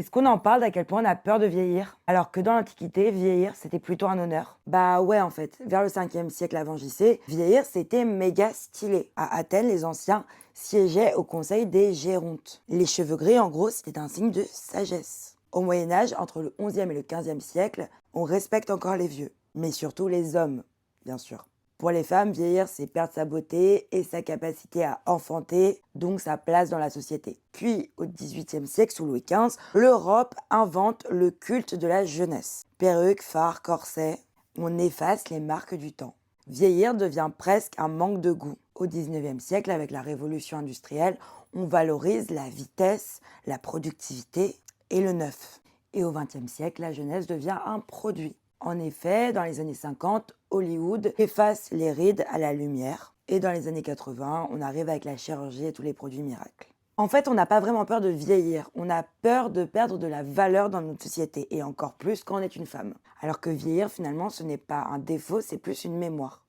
Est-ce qu'on en parle d'à quel point on a peur de vieillir? Alors que dans l'Antiquité, vieillir, c'était plutôt un honneur. Bah ouais, en fait, vers le 5e siècle avant JC, vieillir, c'était méga stylé. À Athènes, les anciens siégeaient au conseil des gérontes. Les cheveux gris, en gros, c'était un signe de sagesse. Au Moyen-Âge, entre le 11e et le 15e siècle, on respecte encore les vieux. Mais surtout les hommes, bien sûr. Pour les femmes, vieillir, c'est perdre sa beauté et sa capacité à enfanter, donc sa place dans la société. Puis, au XVIIIe siècle, sous Louis XV, l'Europe invente le culte de la jeunesse. Perruques, fards, corsets, on efface les marques du temps. Vieillir devient presque un manque de goût. Au XIXe siècle, avec la révolution industrielle, on valorise la vitesse, la productivité et le neuf. Et au XXe siècle, la jeunesse devient un produit. En effet, dans les années 50, Hollywood efface les rides à la lumière. Et dans les années 80, on arrive avec la chirurgie et tous les produits miracles. En fait, on n'a pas vraiment peur de vieillir. On a peur de perdre de la valeur dans notre société. Et encore plus quand on est une femme. Alors que vieillir, finalement, ce n'est pas un défaut, c'est plus une mémoire.